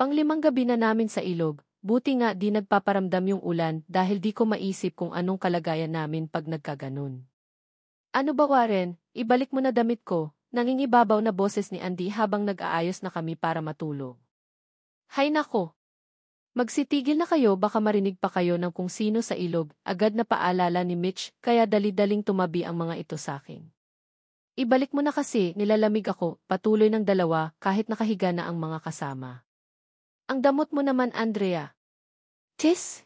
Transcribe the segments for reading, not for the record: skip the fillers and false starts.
Panglimang gabi na namin sa ilog, buti nga di nagpaparamdam yung ulan dahil di ko maisip kung anong kalagayan namin pag nagkaganon. Ano ba Warren, ibalik mo na damit ko, nangingibabaw na boses ni Andy habang nag-aayos na kami para matulog. Hay nako! Magsitigil na kayo baka marinig pa kayo ng kung sino sa ilog, agad na paalala ni Mitch kaya dali-daling tumabi ang mga ito sa akin. Ibalik mo na kasi, nilalamig ako, patuloy ng dalawa kahit nakahiga na ang mga kasama. Ang damot mo naman Andrea. Tis?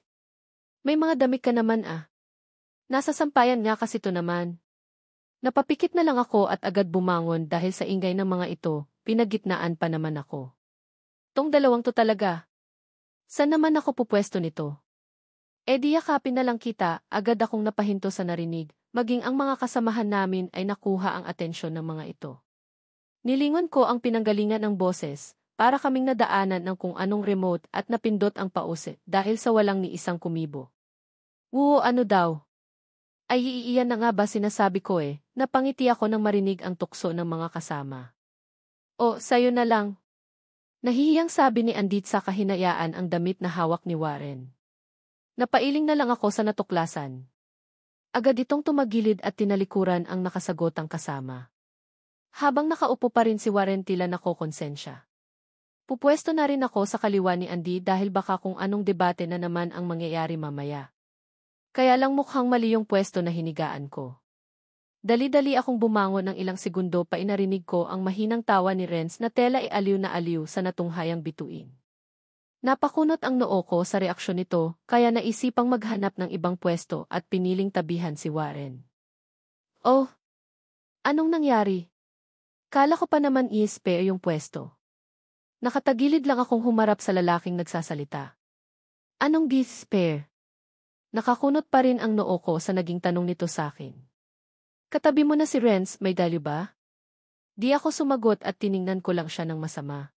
May mga damit ka naman ah. Nasa sampayan nga kasi to naman. Napapikit na lang ako at agad bumangon dahil sa ingay ng mga ito, pinagitnaan pa naman ako. Tong dalawang to talaga. Saan naman ako pupwesto nito? Di yakapin na lang kita, agad akong napahinto sa narinig, maging ang mga kasamahan namin ay nakuha ang atensyon ng mga ito. Nilingon ko ang pinanggalingan ng boses, para kaming nadaanan ng kung anong remote at napindot ang pause dahil sa walang ni isang kumibo. Wuo ano daw? Ay iiyan na nga ba sinasabi ko napangiti ako nang marinig ang tukso ng mga kasama. O, sayo na lang. Nahihiyang sabi ni Andit sa kahinayaan ang damit na hawak ni Warren. Napailing na lang ako sa natuklasan. Agad itong tumagilid at tinalikuran ang nakasagotang kasama. Habang nakaupo pa rin si Warren tila nakokonsensya. Pupwesto na rin ako sa kaliwa ni Andy dahil baka kung anong debate na naman ang mangyayari mamaya. Kaya lang mukhang mali yung pwesto na hinigaan ko. Dali-dali akong bumangon ng ilang segundo pa inarinig ko ang mahinang tawa ni Renz na tela aliw na aliw sa natunghayang bituin. Napakunot ang noo ko sa reaksyon nito kaya naisipang maghanap ng ibang pwesto at piniling tabihan si Warren. Oh! Anong nangyari? Kala ko pa naman i-spare yung pwesto. Nakatagilid lang akong humarap sa lalaking nagsasalita. Anong spare? Nakakunot pa rin ang noo ko sa naging tanong nito sa akin. Katabi mo na si Renz, may dalyo ba? Di ako sumagot at tiningnan ko lang siya ng masama.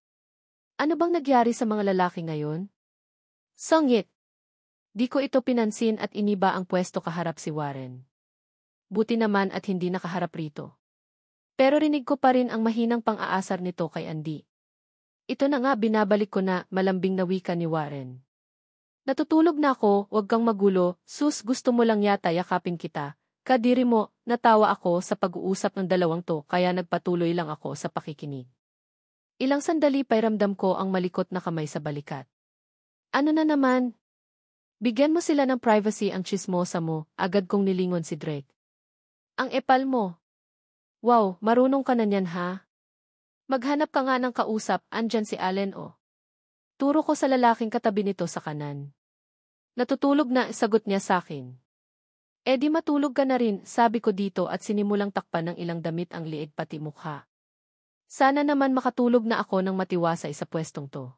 Ano bang nagyari sa mga lalaki ngayon? Songit! Di ko ito pinansin at iniba ang pwesto kaharap si Warren. Buti naman at hindi nakaharap rito. Pero rinig ko pa rin ang mahinang pang-aasar nito kay Andy. Ito na nga binabalik ko na malambing na wika ni Warren. Natutulog na ako, wag kang magulo, sus gusto mo lang yata yakapin kita. Kadiri mo, natawa ako sa pag-uusap ng dalawang to kaya nagpatuloy lang ako sa pakikinig. Ilang sandali pa'y ramdam ko ang malikot na kamay sa balikat. Ano na naman? Bigyan mo sila ng privacy ang tsismosa mo, agad kong nilingon si Drake. Ang epal mo. Wow, marunong ka na niyan ha? Maghanap ka nga ng kausap, andyan si Allen o. Turo ko sa lalaking katabi nito sa kanan. Natutulog na, sagot niya sa akin. Di matulog ka na rin, sabi ko dito at sinimulang takpan ng ilang damit ang liig pati mukha. Sana naman makatulog na ako ng matiwasay sa pwestong to.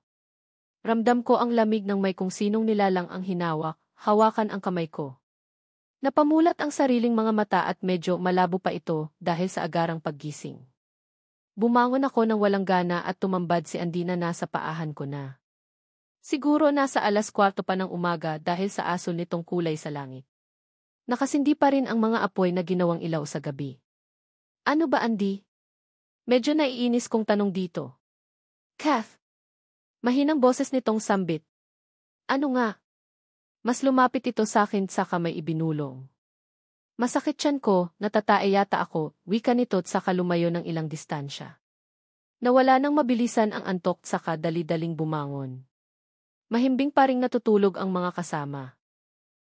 Ramdam ko ang lamig ng may kung sinong nilalang ang hinawak, hawakan ang kamay ko. Napamulat ang sariling mga mata at medyo malabo pa ito dahil sa agarang paggising. Bumangon ako ng walang gana at tumambad si Andy na nasa paahan ko na. Siguro nasa 4:15 pa ng umaga dahil sa asol nitong kulay sa langit. Nakasindi pa rin ang mga apoy na ginawang ilaw sa gabi. Ano ba Andy? Medyo naiinis kong tanong dito. Kath. Mahinang boses nitong sambit. Ano nga? Mas lumapit ito sa akin saka may ibinulong. Masakit tiyan ko, natatae yata ako, wika nito't saka lumayo ng ilang distansya. Nawala nang mabilisan ang antok saka dali-daling bumangon. Mahimbing pa ring natutulog ang mga kasama.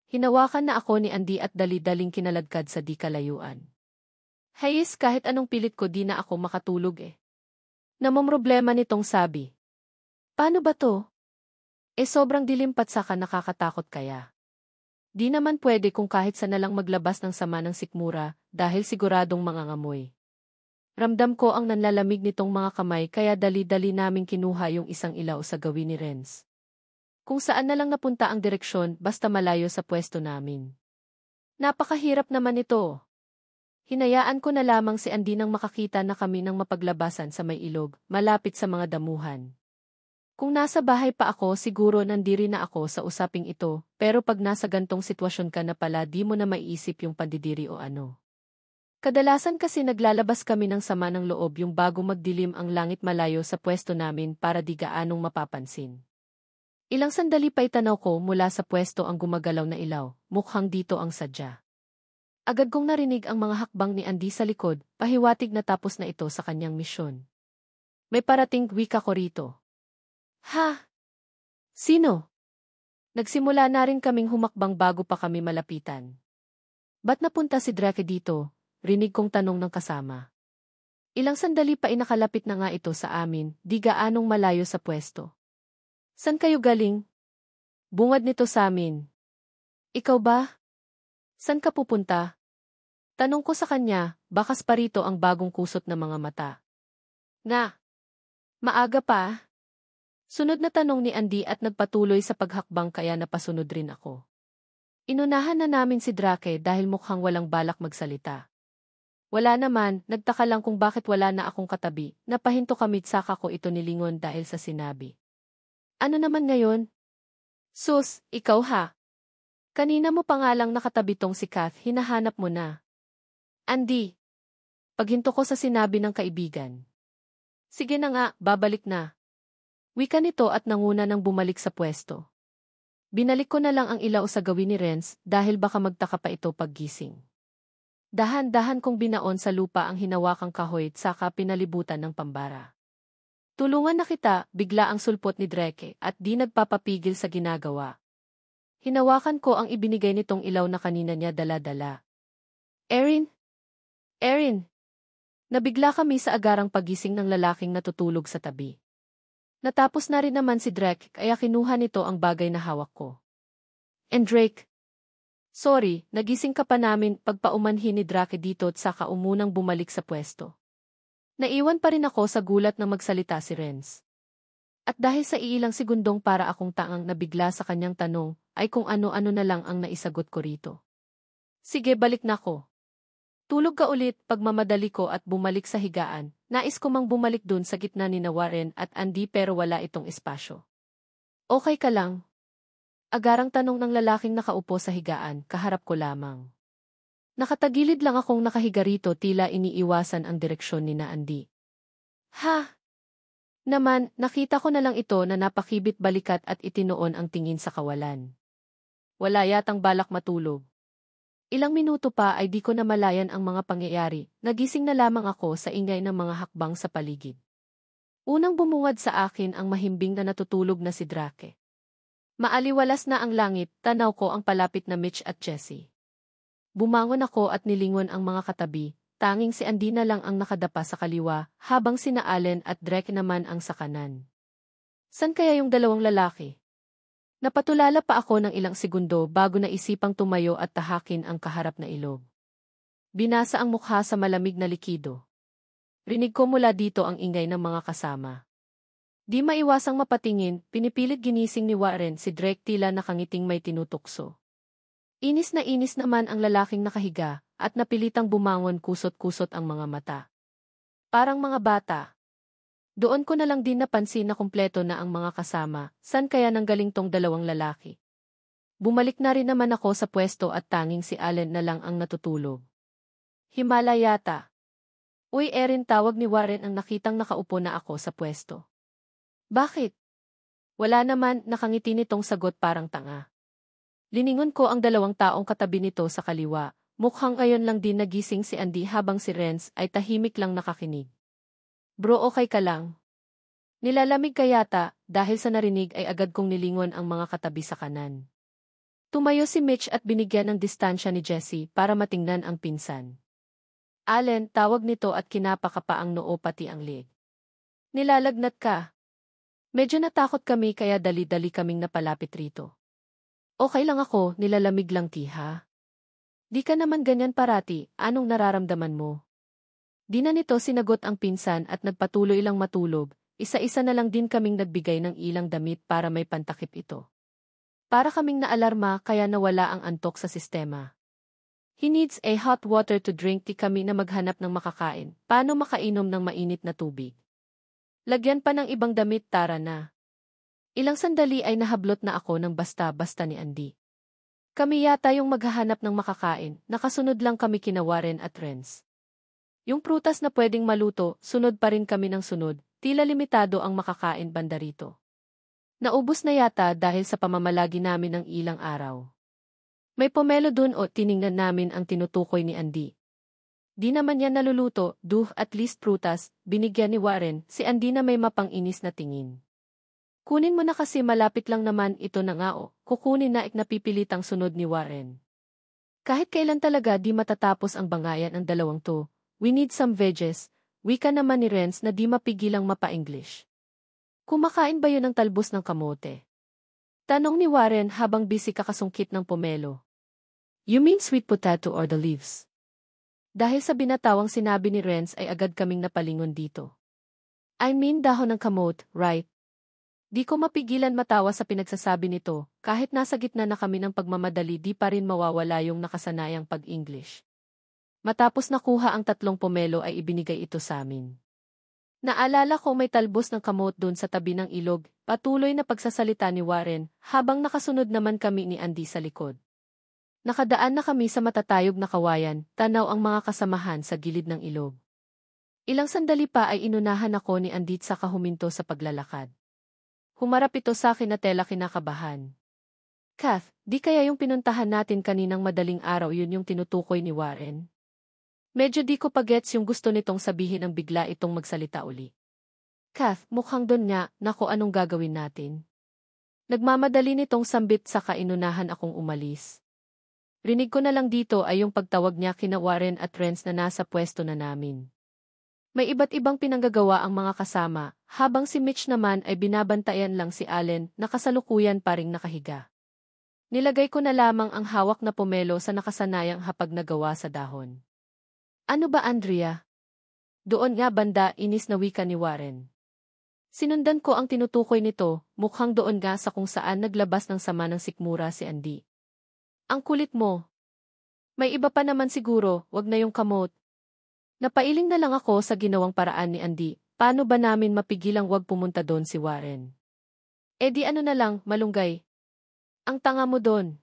Hinawakan na ako ni Andy at dali-daling kinaladkad sa di kalayuan. Hayes kahit anong pilit ko di na ako makatulog Namomroblema nitong sabi. Paano ba to? Sobrang dilim pat saka nakakatakot kaya. Di naman pwede kung kahit sana lang maglabas ng sama ng sikmura dahil siguradong mangangamoy. Ramdam ko ang nanlalamig nitong mga kamay kaya dali-dali naming kinuha yung isang ilaw sa gawin ni Renz. Kung saan na lang napunta ang direksyon basta malayo sa pwesto namin. Napakahirap naman ito. Hinayaan ko na lamang si Andy nang makakita na kami ng mapaglabasan sa may ilog, malapit sa mga damuhan. Kung nasa bahay pa ako siguro nandiri na ako sa usaping ito, pero pag nasa gantong sitwasyon ka na pala di mo na maiisip yung pandidiri o ano. Kadalasan kasi naglalabas kami ng sama ng loob yung bago magdilim ang langit malayo sa pwesto namin para di gaanong mapapansin. Ilang sandali pa itanaw ko mula sa pwesto ang gumagalaw na ilaw, mukhang dito ang sadya. Agad kong narinig ang mga hakbang ni Andy sa likod, pahiwatig na tapos na ito sa kanyang misyon. May parating wika ko rito. Ha? Sino? Nagsimula na rin kaming humakbang bago pa kami malapitan. Ba't napunta si Drake dito? Rinig kong tanong ng kasama. Ilang sandali pa inakalapit na nga ito sa amin, di gaanong malayo sa pwesto. San kayo galing? Bungad nito sa amin. Ikaw ba? San ka pupunta? Tanong ko sa kanya, bakas pa rito ang bagong kusot na mga mata. Nga. Maaga pa? Sunod na tanong ni Andy at nagpatuloy sa paghakbang kaya napasunod rin ako. Inunahan na namin si Drake dahil mukhang walang balak magsalita. Wala naman, nagtaka lang kung bakit wala na akong katabi, napahinto kamit saka ko ito nilingon dahil sa sinabi. Ano naman ngayon? Sus, ikaw ha? Kanina mo pa nga lang nakatabi tong si Kath, hinahanap mo na. Andy. Paghinto ko sa sinabi ng kaibigan. Sige na nga, babalik na. Wika nito at nanguna nang bumalik sa pwesto. Binalik ko na lang ang ilaw sa gawin ni Renz dahil baka magtaka pa ito paggising. Dahan-dahan kong binaon sa lupa ang hinawakang kahoy at saka pinalibutan ng pambara. Tulungan na kita, bigla ang sulpot ni Drake at di nagpapapigil sa ginagawa. Hinawakan ko ang ibinigay nitong ilaw na kanina niya dala-dala. Erin? Erin! Nabigla kami sa agarang pagising ng lalaking natutulog sa tabi. Natapos na rin naman si Drake kaya kinuha nito ang bagay na hawak ko. And Drake? Sorry, nagising ka pa namin pagpaumanhin ni Drake dito at saka umunang bumalik sa pwesto. Naiwan pa rin ako sa gulat na magsalita si Renz. At dahil sa iilang segundong para akong taang nabigla sa kanyang tanong, ay kung ano-ano na lang ang naisagot ko rito. Sige, balik na ko. Tulog ka ulit, pagmamadali ko at bumalik sa higaan, nais ko mang bumalik dun sa gitna ni Warren at Andy pero wala itong espasyo. Okay ka lang? Agarang tanong ng lalaking nakaupo sa higaan, kaharap ko lamang. Nakatagilid lang akong nakahiga rito tila iniiwasan ang direksyon ni na Andy. Ha? Naman, nakita ko na lang ito na napakibit balikat at itinoon ang tingin sa kawalan. Wala yatang balak matulog. Ilang minuto pa ay di ko na malayan ang mga pangyayari, nagising na lamang ako sa ingay ng mga hakbang sa paligid. Unang bumungad sa akin ang mahimbing na natutulog na si Drake. Maaliwalas na ang langit, tanaw ko ang palapit na Mitch at Jessie. Bumangon ako at nilingon ang mga katabi, tanging si Andy na lang ang nakadapa sa kaliwa, habang sina Allen at Drake naman ang sa kanan. San kaya yung dalawang lalaki? Napatulala pa ako ng ilang segundo bago naisipang tumayo at tahakin ang kaharap na ilog. Binasa ang mukha sa malamig na likido. Rinig ko mula dito ang ingay ng mga kasama. Di maiwasang mapatingin, pinipilit ginising ni Warren si Drake tila nakangiting may tinutukso. Inis na inis naman ang lalaking nakahiga at napilitang bumangon kusot-kusot ang mga mata. Parang mga bata. Doon ko na lang din napansin na kumpleto na ang mga kasama, san kaya nanggaling tong dalawang lalaki. Bumalik na rin naman ako sa pwesto at tanging si Allen na lang ang natutulog. Himala yata. Uy Erin, tawag ni Warren ang nakitang nakaupo na ako sa pwesto. Bakit? Wala naman, nakangiti nitong sagot parang tanga. Liningon ko ang dalawang taong katabi nito sa kaliwa, mukhang ngayon lang din nagising si Andy habang si Renz ay tahimik lang nakakinig. Bro, okay ka lang? Nilalamig ka yata, dahil sa narinig ay agad kong nilingon ang mga katabi sa kanan. Tumayo si Mitch at binigyan ng distansya ni Jessie para matingnan ang pinsan. Allen, tawag nito at kinapaka pa ang noo pati ang leg. Nilalagnat ka. Medyo natakot kami kaya dali-dali kaming napalapit rito. Okay lang ako, nilalamig lang tiha. Di ka naman ganyan parati, anong nararamdaman mo? Di na nito sinagot ang pinsan at nagpatuloy lang matulog, isa-isa na lang din kaming nagbigay ng ilang damit para may pantakip ito. Para kaming naalarma kaya nawala ang antok sa sistema. He needs a hot water to drink, di kami na maghanap ng makakain, paano makainom ng mainit na tubig? Lagyan pa ng ibang damit, tara na. Ilang sandali ay nahablot na ako ng basta-basta ni Andy. Kami yata yung maghahanap ng makakain, nakasunod lang kami kina Warren at Renz. Yung prutas na pwedeng maluto, sunod pa rin kami ng sunod, tila limitado ang makakain banda rito. Naubos na yata dahil sa pamamalagi namin ng ilang araw. May pomelo dun o tiningnan namin ang tinutukoy ni Andy. Di naman yan naluluto, at least prutas, binigyan ni Warren, si Andy na may mapang-inis na tingin. Kunin mo na kasi malapit lang naman ito na nga o, kukunin na napipilitang sunod ni Warren. Kahit kailan talaga di matatapos ang bangayan ng dalawang to, we need some veggies, wika naman ni Renz na di mapigilang mapa-English. Kumakain ba yun ng talbos ng kamote? Tanong ni Warren habang busy kakasungkit ng pomelo. You mean sweet potato or the leaves? Dahil sa binatawang sinabi ni Renz ay agad kaming napalingon dito. I mean dahon ng kamote, right? Di ko mapigilan matawa sa pinagsasabi nito, kahit nasa gitna na kami ng pagmamadali di pa rin mawawala yung nakasanayang pag-English. Matapos nakuha ang 3 pomelo ay ibinigay ito sa amin. Naalala ko may talbos ng kamot doon sa tabi ng ilog, patuloy na pagsasalita ni Warren, habang nakasunod naman kami ni Andy sa likod. Nakadaan na kami sa matatayog na kawayan, tanaw ang mga kasamahan sa gilid ng ilog. Ilang sandali pa ay inunahan ako ni Andy sa kahuminto sa paglalakad. Humarap ito sa akin na tela kinakabahan. Kath, di kaya yung pinuntahan natin kaninang madaling araw yun yung tinutukoy ni Warren? Medyo di ko pagets yung gusto nitong sabihin ang bigla itong magsalita uli. Kath, mukhang doon nga, naku anong gagawin natin? Nagmamadali nitong sambit sa kainunahan akong umalis. Rinig ko na lang dito ay yung pagtawag niya kina Warren at Renz na nasa pwesto na namin. May iba't ibang pinanggagawa ang mga kasama, habang si Mitch naman ay binabantayan lang si Allen na kasalukuyan pa ring nakahiga. Nilagay ko na lamang ang hawak na pomelo sa nakasanayang hapag na gawa sa dahon. Ano ba Andrea? Doon nga banda inis na wika ni Warren. Sinundan ko ang tinutukoy nito, mukhang doon nga sa kung saan naglabas ng sama ng sikmura si Andy. Ang kulit mo. May iba pa naman siguro, wag na yung kamot. Napailing na lang ako sa ginawang paraan ni Andy, paano ba namin mapigilang wag pumunta doon si Warren? Eh di ano na lang, malunggay. Ang tanga mo doon.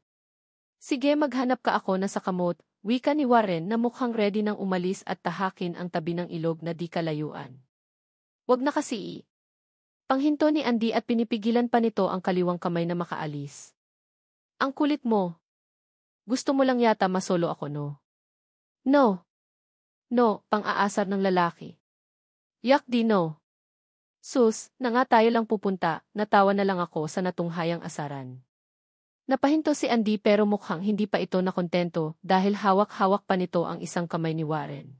Sige maghanap ka ako na sa kamot. Wika ni Warren na mukhang ready nang umalis at tahakin ang tabi ng ilog na di kalayuan. Wag na kasi Panghinto ni Andy at pinipigilan pa nito ang kaliwang kamay na makaalis. Ang kulit mo. Gusto mo lang yata masolo ako no? No. No, pang-aasar ng lalaki. Yak di no. Sus, na nga tayo lang pupunta, natawa na lang ako sa natunghayang asaran. Napahinto si Andy pero mukhang hindi pa ito nakontento dahil hawak-hawak pa nito ang isang kamay ni Warren.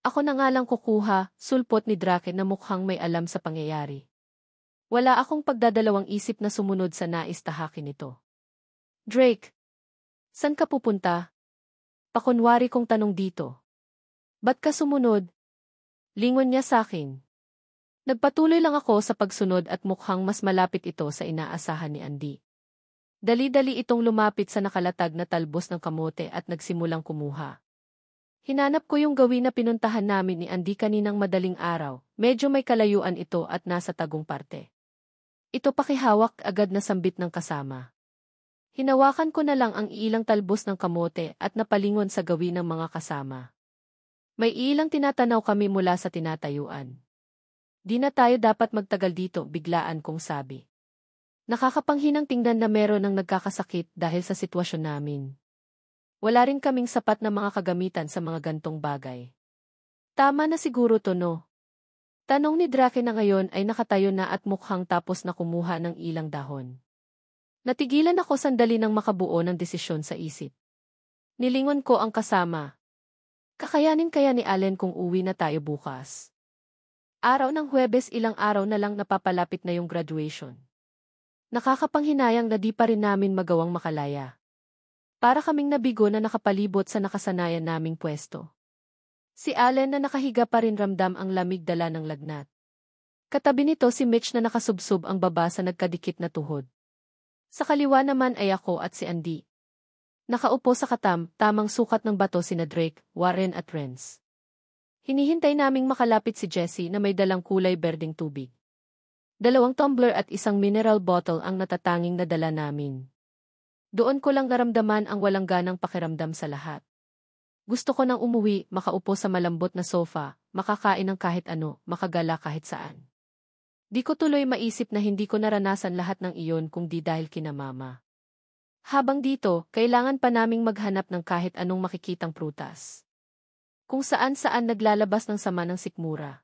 Ako na nga lang kukuha, sulpot ni Drake na mukhang may alam sa pangyayari. Wala akong pagdadalawang isip na sumunod sa nais tahakin nito. Drake, san ka pupunta? Pakunwari kong tanong dito. Ba't ka sumunod? Lingon niya sa akin. Nagpatuloy lang ako sa pagsunod at mukhang mas malapit ito sa inaasahan ni Andy. Dali-dali itong lumapit sa nakalatag na talbos ng kamote at nagsimulang kumuha. Hinanap ko yung gawin na pinuntahan namin ni Andy kaninang madaling araw, medyo may kalayuan ito at nasa tagong parte. Ito pakihawak agad na sambit ng kasama. Hinawakan ko na lang ang ilang talbos ng kamote at napalingon sa gawin ng mga kasama. May ilang tinatanaw kami mula sa tinatayuan. Di na tayo dapat magtagal dito, biglaan kong sabi. Nakakapanghinang tingnan na meron ng nagkakasakit dahil sa sitwasyon namin. Wala rin kaming sapat na mga kagamitan sa mga gantong bagay. Tama na siguro to no? Tanong ni Drake na ngayon ay nakatayo na at mukhang tapos na kumuha ng ilang dahon. Natigilan ako sandali nang makabuo ng desisyon sa isip. Nilingon ko ang kasama. Kakayanin kaya ni Allen kung uwi na tayo bukas? Araw ng Huwebes ilang araw na lang napapalapit na yung graduation. Nakakapanghinayang na di pa rin namin magawang makalaya. Para kaming nabigo na nakapalibot sa nakasanayan naming pwesto. Si Allen na nakahiga pa rin ramdam ang lamig dala ng lagnat. Katabi nito si Mitch na nakasubsob ang baba sa nagkadikit na tuhod. Sa kaliwa naman ay ako at si Andy. Nakaupo sa tamang sukat ng bato sina Drake, Warren at Renz. Hinihintay naming makalapit si Jessie na may dalang kulay berdeng tubig. 2 tumbler at isang mineral bottle ang natatanging nadala namin. Doon ko lang naramdaman ang walang ganang pakiramdam sa lahat. Gusto ko nang umuwi, makaupo sa malambot na sofa, makakain ng kahit ano, makagala kahit saan. Di ko tuloy maisip na hindi ko naranasan lahat ng iyon kung di dahil kina mama. Habang dito, kailangan pa naming maghanap ng kahit anong makikitang prutas. Kung saan-saan naglalabas ng sama ng sikmura.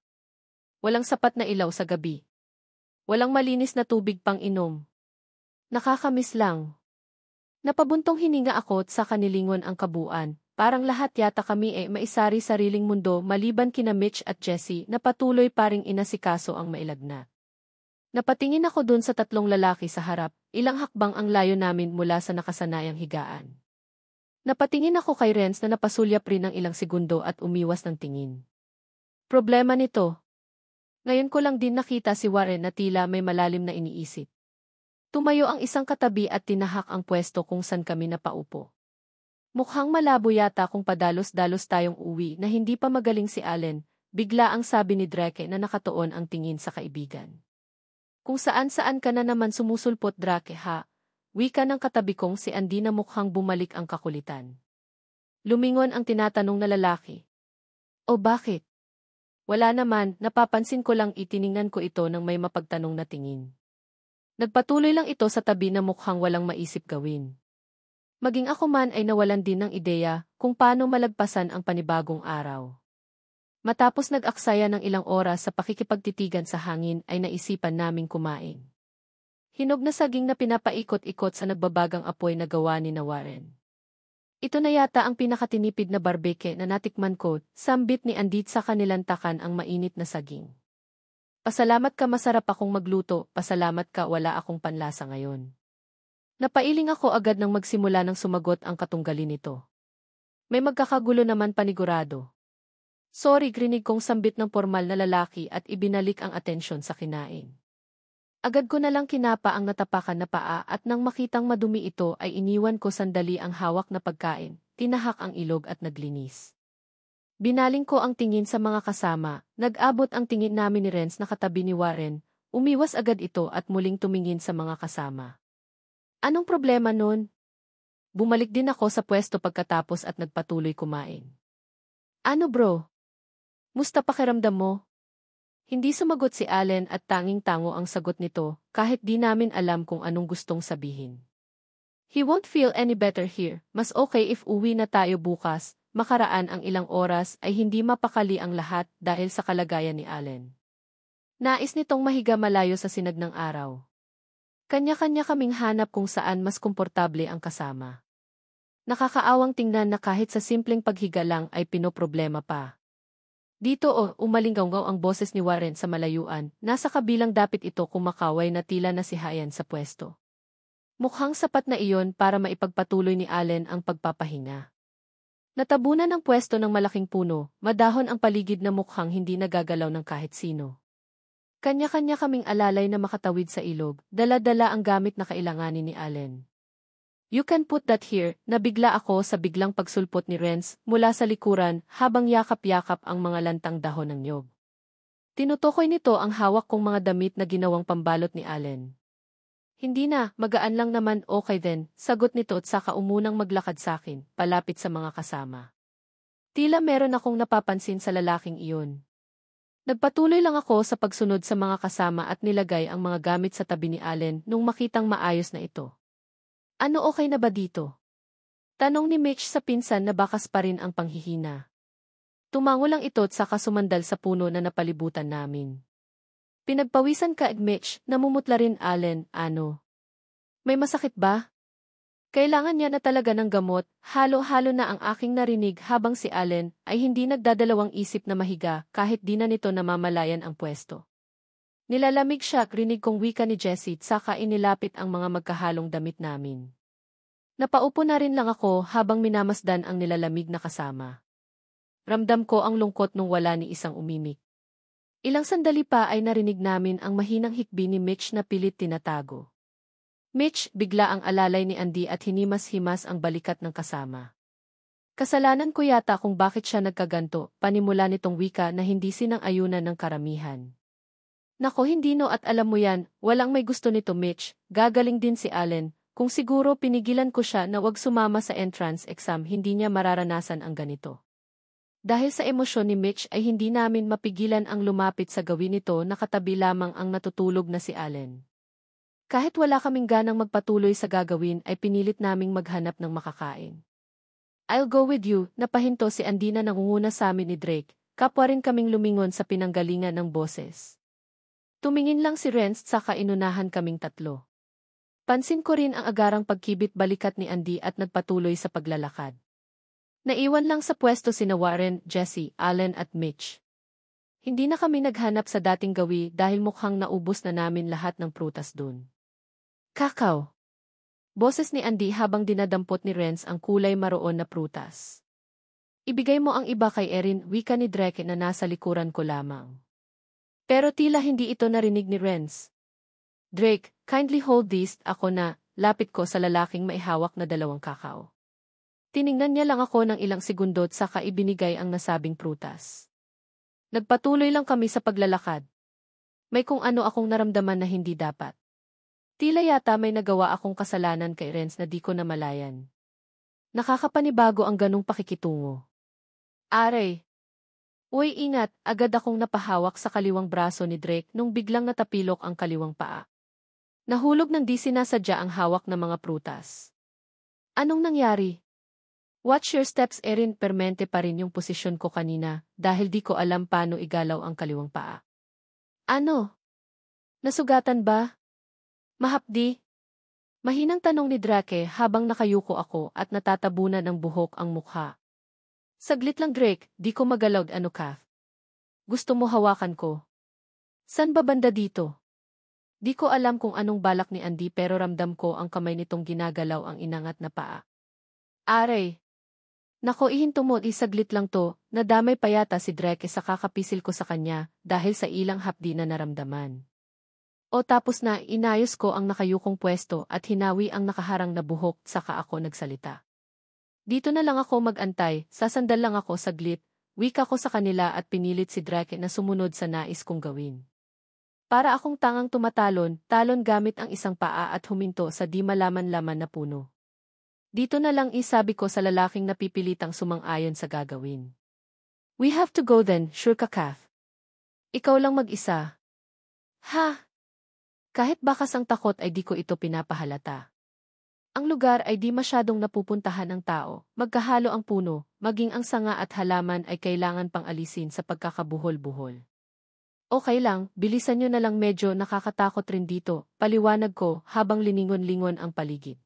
Walang sapat na ilaw sa gabi. Walang malinis na tubig pang inom. Nakakamiss lang. Napabuntong hininga ako at sa kanilingon ang kabuuan. Parang lahat yata kami maisari-sariling mundo maliban kina Mitch at Jessie na patuloy paring inasikaso ang mailagnat. Napatingin ako dun sa tatlong lalaki sa harap, ilang hakbang ang layo namin mula sa nakasanayang higaan. Napatingin ako kay Renz na napasulyap rin ng ilang segundo at umiwas ng tingin. Problema nito. Ngayon ko lang din nakita si Warren na tila may malalim na iniisip. Tumayo ang isang katabi at tinahak ang pwesto kung saan kami napaupo. Mukhang malabo yata kung padalos-dalos tayong uwi na hindi pa magaling si Allen, bigla ang sabi ni Drake na nakatuon ang tingin sa kaibigan. Kung saan-saan ka na naman sumusulpot Drake ha, wika ng katabi kong si Andy na mukhang bumalik ang kakulitan. Lumingon ang tinatanong na lalaki. O bakit? Wala naman, napapansin ko lang itiningnan ko ito ng may mapagtanong na tingin. Nagpatuloy lang ito sa tabi na mukhang walang maisip gawin. Maging ako man ay nawalan din ng ideya kung paano malagpasan ang panibagong araw. Matapos nag-aksaya ng ilang oras sa pakikipagtitigan sa hangin ay naisipan naming kumain. Hinog na saging na pinapaikot-ikot sa nagbabagang apoy na gawa ni Warren. Ito na yata ang pinakatinipid na barbecue na natikman ko, sambit ni Andit sa kanilantakan ang mainit na saging. Pasalamat ka masarap akong magluto, pasalamat ka wala akong panlasa ngayon. Napailing ako agad nang magsimula ng sumagot ang katunggali nito. May magkakagulo naman panigurado. Sorry, grinig kong sambit ng formal na lalaki at ibinalik ang atensyon sa kinain. Agad ko na lang kinapa ang natapakan na paa at nang makitang madumi ito ay iniwan ko sandali ang hawak na pagkain, tinahak ang ilog at naglinis. Binaling ko ang tingin sa mga kasama, nag-abot ang tingin namin ni Renz na katabi ni Warren, umiwas agad ito at muling tumingin sa mga kasama. Anong problema nun? Bumalik din ako sa pwesto pagkatapos at nagpatuloy kumain. Ano bro? Musta pakiramdam mo? Hindi sumagot si Allen at tanging-tango ang sagot nito kahit di namin alam kung anong gustong sabihin. He won't feel any better here, mas okay if uwi na tayo bukas. Makaraan ang ilang oras ay hindi mapakali ang lahat dahil sa kalagayan ni Allen. Nais nitong mahiga malayo sa sinag ng araw. Kanya-kanya kaming hanap kung saan mas komportable ang kasama. Nakakaawang tingnan na kahit sa simpleng paghiga lang ay pinoproblema pa. Dito umalinggaw ang boses ni Warren sa malayuan, nasa kabilang dapit ito kumakaway na tila nasihayan sa pwesto. Mukhang sapat na iyon para maipagpatuloy ni Allen ang pagpapahinga. Natabunan ng pwesto ng malaking puno, madahon ang paligid na mukhang hindi nagagalaw ng kahit sino. Kanya-kanya kaming alalay na makatawid sa ilog, dala-dala ang gamit na kailanganin ni Allen. You can put that here, nabigla ako sa biglang pagsulpot ni Renz mula sa likuran habang yakap-yakap ang mga lantang dahon ng niyog. Tinutukoy nito ang hawak kong mga damit na ginawang pambalot ni Allen. Hindi na, magaan lang naman, okay then, sagot nito at saka umunang maglakad sa akin, palapit sa mga kasama. Tila meron akong napapansin sa lalaking iyon. Nagpatuloy lang ako sa pagsunod sa mga kasama at nilagay ang mga gamit sa tabi ni Allen nung makitang maayos na ito. Ano okay na ba dito? Tanong ni Mitch sa pinsan na bakas pa rin ang panghihina. Tumango lang ito at saka sumandal sa puno na napalibutan namin. Pinagpawisan ka, Mitch, namumutla rin Allen, ano? May masakit ba? Kailangan niya na talaga ng gamot, halo-halo na ang aking narinig habang si Allen ay hindi nagdadalawang isip na mahiga kahit di na nito namamalayan ang pwesto. Nilalamig siya, rinig kong wika ni Jessie saka inilapit ang mga magkahalong damit namin. Napaupo na rin lang ako habang minamasdan ang nilalamig na kasama. Ramdam ko ang lungkot nung wala ni isang umimik. Ilang sandali pa ay narinig namin ang mahinang hikbi ni Mitch na pilit tinatago. Mitch, bigla ang alalay ni Andy at hinimas-himas ang balikat ng kasama. Kasalanan ko yata kung bakit siya nagkaganto, panimula nitong wika na hindi sinang-ayunan ng karamihan. Nako hindi no at alam mo yan, walang may gusto nito Mitch, gagaling din si Allen, Kung siguro pinigilan ko siya na wag sumama sa entrance exam, hindi niya mararanasan ang ganito. Dahil sa emosyon ni Mitch ay hindi namin mapigilan ang lumapit sa gawin nito, nakatabi lamang ang natutulog na si Allen. Kahit wala kaming ganang magpatuloy sa gagawin ay pinilit naming maghanap ng makakain. I'll go with you, napahinto si Andy na nangunguna sa amin ni Drake, kapwa rin kaming lumingon sa pinanggalingan ng boses. Tumingin lang si Renz saka inunahan kaming tatlo. Pansin ko rin ang agarang pagkibit balikat ni Andy at nagpatuloy sa paglalakad. Naiwan lang sa pwesto sina Warren, Jesse, Allen at Mitch. Hindi na kami naghanap sa dating gawi dahil mukhang naubos na namin lahat ng prutas dun. Kakao. Boses ni Andy habang dinadampot ni Renz ang kulay maroon na prutas. Ibigay mo ang iba kay Erin, wika ni Drake na nasa likuran ko lamang. Pero tila hindi ito narinig ni Renz. Drake, kindly hold this, ako na, lapit ko sa lalaking maihawak na 2 kakao. Tiningnan niya lang ako ng ilang segundot saka ibinigay ang nasabing prutas. Nagpatuloy lang kami sa paglalakad. May kung ano akong naramdaman na hindi dapat. Tila yata may nagawa akong kasalanan kay Renz na di ko namalayan. Nakakapanibago ang ganong pakikitungo. Aray! Uy, ingat, agad akong napahawak sa kaliwang braso ni Drake nung biglang natapilok ang kaliwang paa. Nahulog ng di sinasadya ang hawak na mga prutas. Anong nangyari? Watch your steps, Erin. Permente pa rin yung posisyon ko kanina dahil di ko alam paano igalaw ang kaliwang paa. Ano? Nasugatan ba? Mahapdi? Mahinang tanong ni Drake habang nakayuko ako at natatabunan ng buhok ang mukha. Saglit lang, Drake, di ko magalaw. Ano ka? Gusto mo hawakan ko? San ba banda dito? Di ko alam kung anong balak ni Andy pero ramdam ko ang kamay nitong ginagalaw ang inangat na paa. Aray! Nako, ihinto mo, isaglit lang to, nadamay pa yata si Drake sa kakapisil ko sa kanya dahil sa ilang hapdi na naramdaman. O tapos na, inayos ko ang nakayukong pwesto at hinawi ang nakaharang na buhok saka ako nagsalita. Dito na lang ako magantay, sasandal lang ako saglit, wika ko sa kanila at pinilit si Drake na sumunod sa nais kong gawin. Para akong tangang tumatalon, talon gamit ang isang paa at huminto sa di malaman-laman na puno. Dito na lang isabi ko sa lalaking napipilitang sumang-ayon sa gagawin. We have to go then, sure ka, Kath? Ikaw lang mag-isa. Ha? Kahit bakas ang takot ay di ko ito pinapahalata. Ang lugar ay di masyadong napupuntahan ng tao, magkahalo ang puno, maging ang sanga at halaman ay kailangan pang alisin sa pagkakabuhol-buhol. Okay lang, bilisan nyo na lang, medyo nakakatakot rin dito, paliwanag ko habang liningon-lingon ang paligid.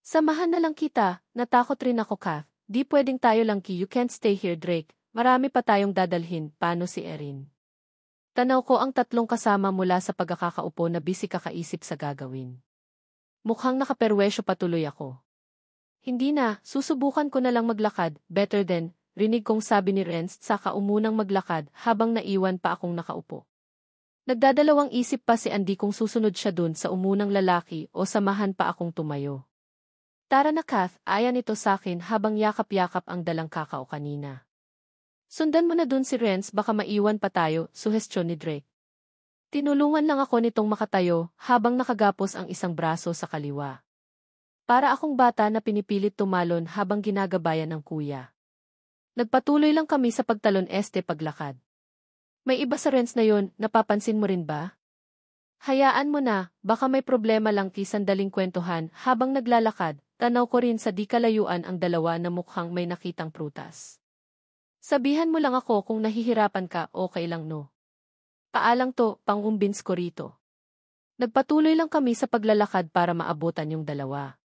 Samahan na lang kita, natakot rin ako, Kath. Di pwedeng tayo lang, you can't stay here, Drake. Marami pa tayong dadalhin, paano si Erin? Tanaw ko ang tatlong kasama mula sa pagkakaupo na busy kakaisip sa gagawin. Mukhang nakaperwesyo patuloy ako. Hindi na, susubukan ko na lang maglakad, better than, rinig kong sabi ni Renz saka umunang maglakad habang naiwan pa akong nakaupo. Nagdadalawang isip pa si Andy kung susunod siya dun sa umunang lalaki o samahan pa akong tumayo. Tara na, Kath, ayan ito sakin habang yakap-yakap ang dalang kakao kanina. Sundan mo na dun si Renz, baka maiwan pa tayo, suhestyon ni Drake. Tinulungan lang ako nitong makatayo habang nakagapos ang isang braso sa kaliwa. Para akong bata na pinipilit tumalon habang ginagabayan ng kuya. Nagpatuloy lang kami sa pagtalon paglakad. May iba sa Renz na yon, napapansin mo rin ba? Hayaan mo na, baka may problema lang, sandaling kwentuhan habang naglalakad, tanaw ko rin sa di kalayuan ang dalawa na mukhang may nakitang prutas. Sabihan mo lang ako kung nahihirapan ka, okay lang no? Paalang to, pangumbins ko rito. Nagpatuloy lang kami sa paglalakad para maabutan yung dalawa.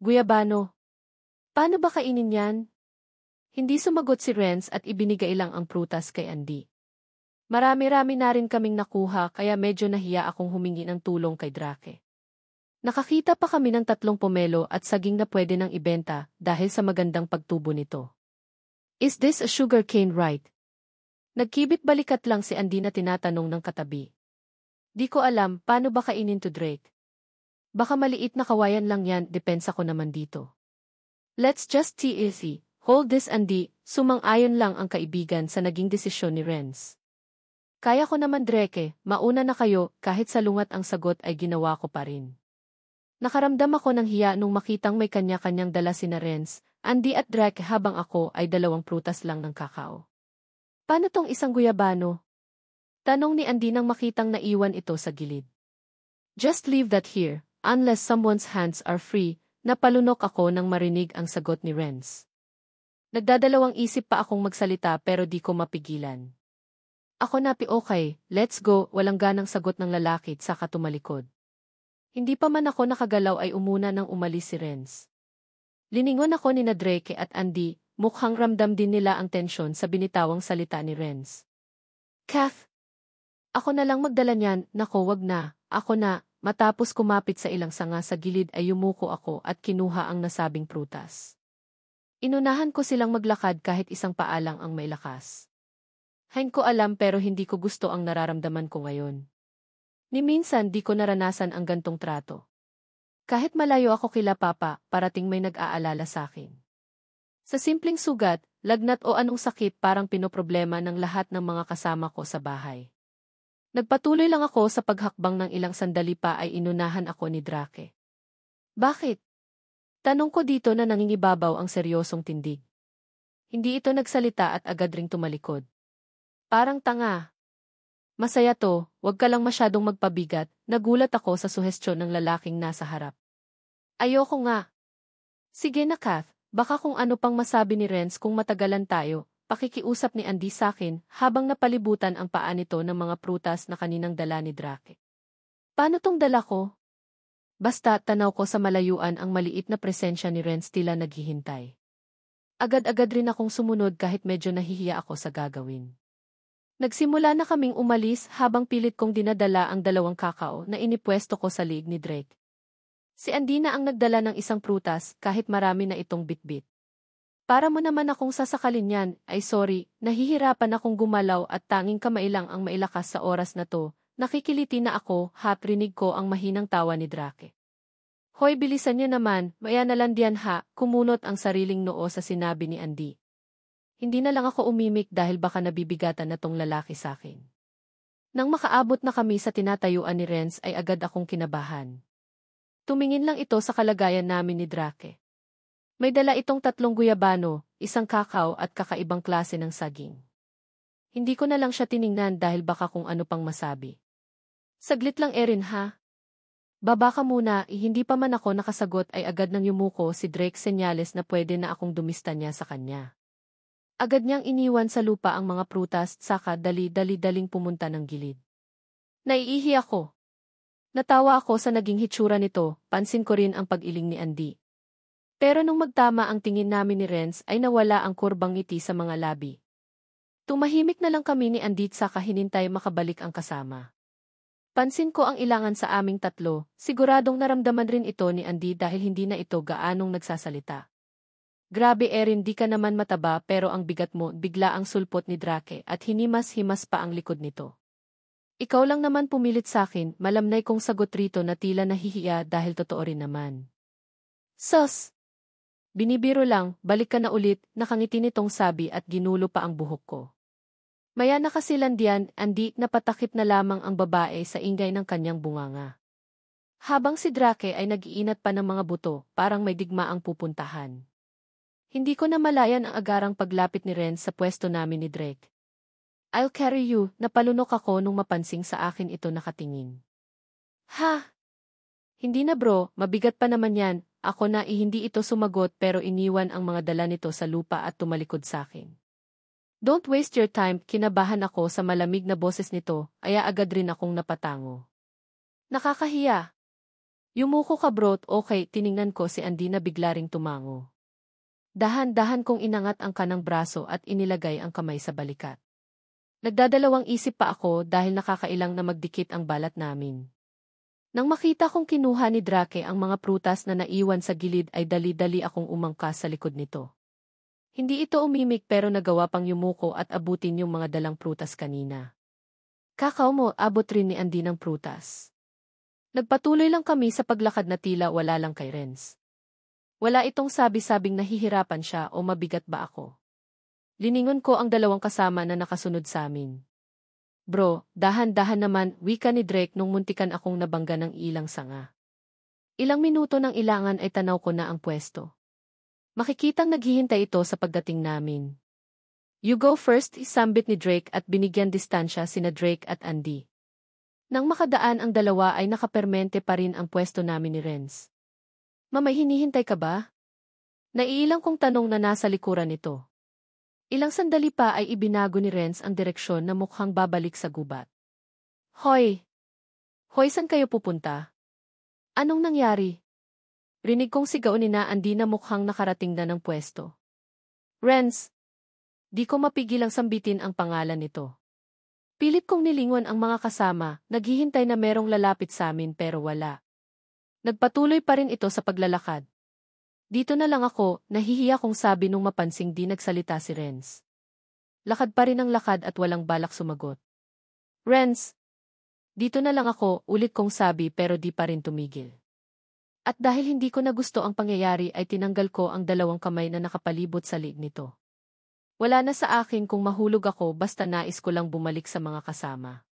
Guyabano. Paano ba kainin yan? Hindi sumagot si Renz at ibinigay lang ang prutas kay Andy. Marami-rami na rin kaming nakuha kaya medyo nahiya akong humingi ng tulong kay Drake. Nakakita pa kami ng 3 pomelo at saging na pwede nang ibenta dahil sa magandang pagtubo nito. Is this a sugar cane, right? Nagkibit balikat lang si Andy na tinatanong ng katabi. Di ko alam, paano ba kainin to, Drake? Baka maliit na kawayan lang yan, depensa ko naman dito. Let's just tea easy. Hold this, Andy, sumang-ayon lang ang kaibigan sa naging desisyon ni Renz. Kaya ko naman, Drake, mauna na kayo, kahit salungat ang sagot ay ginawa ko pa rin. Nakaramdam ako ng hiya nung makitang may kanya-kanyang dala sina Renz, Andy at Drake habang ako ay 2 prutas lang ng kakao. Paano tong isang guyabano? Tanong ni Andy nang makitang naiwan ito sa gilid. Just leave that here, unless someone's hands are free, napalunok ako nang marinig ang sagot ni Renz. Nagdadalawang isip pa akong magsalita pero di ko mapigilan. Ako na okay, let's go, walang ganang sagot ng lalaki at saka tumalikod. Hindi pa man ako nakagalaw ay umuna nang umalis si Renz. Liningon ako ni Drake at Andy, mukhang ramdam din nila ang tensyon sa binitawang salita ni Renz. Kath! Ako na lang magdala niyan, nako wag na, ako na, matapos kumapit sa ilang sanga sa gilid ay yumuko ako at kinuha ang nasabing prutas. Inunahan ko silang maglakad kahit isang paa lang ang may lakas. Hain ko alam pero hindi ko gusto ang nararamdaman ko ngayon. Ni minsan di ko naranasan ang gantong trato. Kahit malayo ako kila Papa, parating may nag-aalala sa akin. Sa simpleng sugat, lagnat o anong sakit parang pinoproblema ng lahat ng mga kasama ko sa bahay. Nagpatuloy lang ako sa paghakbang ng ilang sandali pa ay inunahan ako ni Drake. Bakit? Tanong ko dito na nangingibabaw ang seryosong tindig. Hindi ito nagsalita at agad ring tumalikod. Parang tanga. Masaya to, wag ka lang masyadong magpabigat, nagulat ako sa suhestyon ng lalaking nasa harap. Ayoko nga. Sige na Kath, baka kung ano pang masabi ni Renz kung matagalan tayo, pakikiusap ni Andy sakin habang napalibutan ang paa nito ng mga prutas na kaninang dala ni Drake. Paano tong dala ko? Basta tanaw ko sa malayuan ang maliit na presensya ni Renz tila naghihintay. Agad-agad rin akong sumunod kahit medyo nahihiya ako sa gagawin. Nagsimula na kaming umalis habang pilit kong dinadala ang 2 kakao na inipwesto ko sa liig ni Drake. Si Andy na ang nagdala ng isang prutas kahit marami na itong bitbit. Para mo naman akong sasakalin yan, ay sorry, nahihirapan akong gumalaw at tanging kamay lang ang mailakas sa oras na to, nakikiliti na ako rinig ko ang mahinang tawa ni Drake. Hoy bilisan niyo naman, maya na lang diyan ha, kumunot ang sariling noo sa sinabi ni Andy. Hindi na lang ako umimik dahil baka nabibigatan na tong lalaki sa akin. Nang makaabot na kami sa tinatayuan ni Renz ay agad akong kinabahan. Tumingin lang ito sa kalagayan namin ni Drake. May dala itong 3 guyabano, 1 kakao at kakaibang klase ng saging. Hindi ko na lang siya tiningnan dahil baka kung ano pang masabi. Saglit lang Erin ha. Baba ka muna, hindi pa man ako nakasagot ay agad nang yumuko si Drake senyales na pwede na akong dumista niya sa kanya. Agad niyang iniwan sa lupa ang mga prutas saka dali-daling pumunta ng gilid. Naiihi ako. Natawa ako sa naging hitsura nito, pansin ko rin ang pag-iling ni Andy. Pero nung magtama ang tingin namin ni Renz ay nawala ang kurbang ngiti sa mga labi. Tumahimik na lang kami ni Andy saka hinintay makabalik ang kasama. Pansin ko ang ilangan sa aming 3, siguradong naramdaman rin ito ni Andy dahil hindi na ito gaanong nagsasalita. Grabe Erin di ka naman mataba pero ang bigat mo bigla ang sulpot ni Drake at hinimas-himas pa ang likod nito. Ikaw lang naman pumilit sa akin, malamnay kong sagot rito na tila nahihiya dahil totoo rin naman. Sus! Binibiro lang, balik ka na ulit, nakangiti nitong sabi at ginulo pa ang buhok ko. Maya nakasilandian, Andy napatakip na lamang ang babae sa ingay ng kanyang bunganga. Habang si Drake ay nag-iinat pa ng mga buto, parang may digmaang pupuntahan. Hindi ko na malayan ang agarang paglapit ni Renz sa pwesto namin ni Drake. I'll carry you, napalunok ako nung mapansing sa akin ito nakatingin. Ha? Hindi na bro, mabigat pa naman yan, ako na hindi ito sumagot pero iniwan ang mga dala nito sa lupa at tumalikod sa akin. Don't waste your time, kinabahan ako sa malamig na boses nito, aya agad rin akong napatango. Nakakahiya. Yumuko ka bro, okay, tiningnan ko si Andy na bigla ring tumango. Dahan-dahan kong inangat ang kanang braso at inilagay ang kamay sa balikat. Nagdadalawang isip pa ako dahil nakakailang na magdikit ang balat namin. Nang makita kong kinuha ni Drake ang mga prutas na naiwan sa gilid ay dali-dali akong umangkas sa likod nito. Hindi ito umimik pero nagawa pang yumuko at abutin yung mga dalang prutas kanina. Kakao mo, abot rin ni Andy ng prutas. Nagpatuloy lang kami sa paglakad na tila wala lang kay Renz. Wala itong sabi-sabing nahihirapan siya o mabigat ba ako. Liningon ko ang 2 kasama na nakasunod sa amin. Bro, dahan-dahan naman, wika ni Drake nung muntikan akong nabangga ng ilang sanga. Ilang minuto nang ilangan ay tanaw ko na ang pwesto. Makikitang naghihintay ito sa pagdating namin. You go first, isambit ni Drake at binigyan distansya sina Drake at Andy. Nang makadaan ang dalawa ay nakapermente pa rin ang pwesto namin ni Renz. Mamay, hinihintay ka ba? Naiilang kong tanong na nasa likuran nito. Ilang sandali pa ay ibinago ni Renz ang direksyon na mukhang babalik sa gubat. Hoy! Hoy, saan kayo pupunta? Anong nangyari? Rinig kong sigaw ni na Andy na mukhang nakarating na ng pwesto. Renz! Di ko mapigilang sambitin ang pangalan nito. Pilit kong nilingon ang mga kasama, naghihintay na merong lalapit sa amin pero wala. Nagpatuloy pa rin ito sa paglalakad. Dito na lang ako, nahihiya kong sabi nung mapansing di nagsalita si Renz. Lakad pa rin ang lakad at walang balak sumagot. Renz! Dito na lang ako, ulit kong sabi pero di pa rin tumigil. At dahil hindi ko na gusto ang pangyayari ay tinanggal ko ang dalawang kamay na nakapalibot sa liig nito. Wala na sa akin kung mahulog ako basta nais ko lang bumalik sa mga kasama.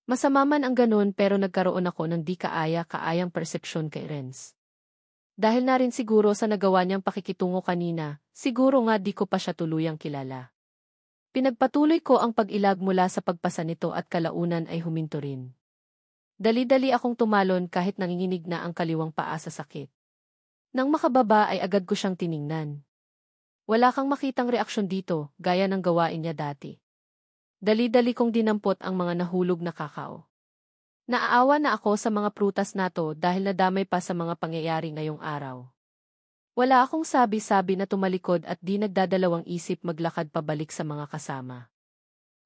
Masama man ang ganun pero nagkaroon ako ng di kaaya-kaayang persepsyon kay Renz. Dahil na rin siguro sa nagawa niyang pakikitungo kanina, siguro nga di ko pa siya tuluyang kilala. Pinagpatuloy ko ang pag-ilag mula sa pagpasa nito at kalaunan ay huminto rin. Dali-dali akong tumalon kahit nanginginig na ang kaliwang paa sa sakit. Nang makababa ay agad ko siyang tiningnan. Wala kang makitang reaksyon dito, gaya ng gawain niya dati. Dali-dali kong dinampot ang mga nahulog na kakao. Naaawa na ako sa mga prutas nato dahil nadamay pa sa mga pangyayari ngayong araw. Wala akong sabi-sabi na tumalikod at di nagdadalawang isip maglakad pabalik sa mga kasama.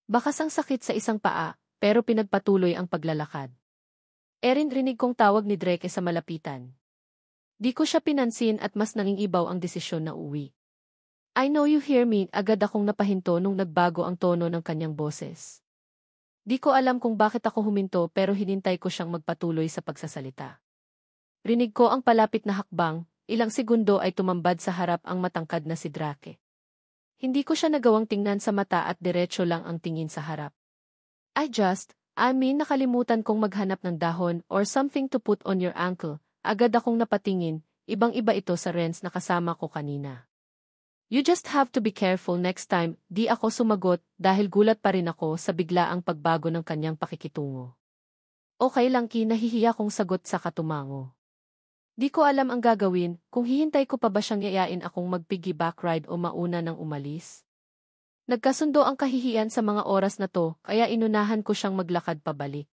Bakas ang sakit sa isang paa, pero pinagpatuloy ang paglalakad. Erin, rinig kong tawag ni Drake sa malapitan. Di ko siya pinansin at mas nangingibaw ang desisyon na uwi. I know you hear me, agad akong napahinto nung nagbago ang tono ng kanyang boses. Di ko alam kung bakit ako huminto pero hinintay ko siyang magpatuloy sa pagsasalita. Rinig ko ang palapit na hakbang. Ilang segundo ay tumambad sa harap ang matangkad na si Drake. Hindi ko siya nagawang tingnan sa mata at diretso lang ang tingin sa harap. Nakalimutan kong maghanap ng dahon or something to put on your ankle. Agad akong napatingin, ibang-iba ito sa Renz na kasama ko kanina. You just have to be careful next time, di ako sumagot dahil gulat pa rin ako sa biglaang pagbago ng kanyang pakikitungo. Okay lang, nahihiya kong sagot sa katumango. Di ko alam ang gagawin, kung hihintay ko pa ba siyang yayain akong mag-piggyback ride o mauna nang umalis. Nagkasundo ang kahihiyan sa mga oras na to, kaya inunahan ko siyang maglakad pabalik.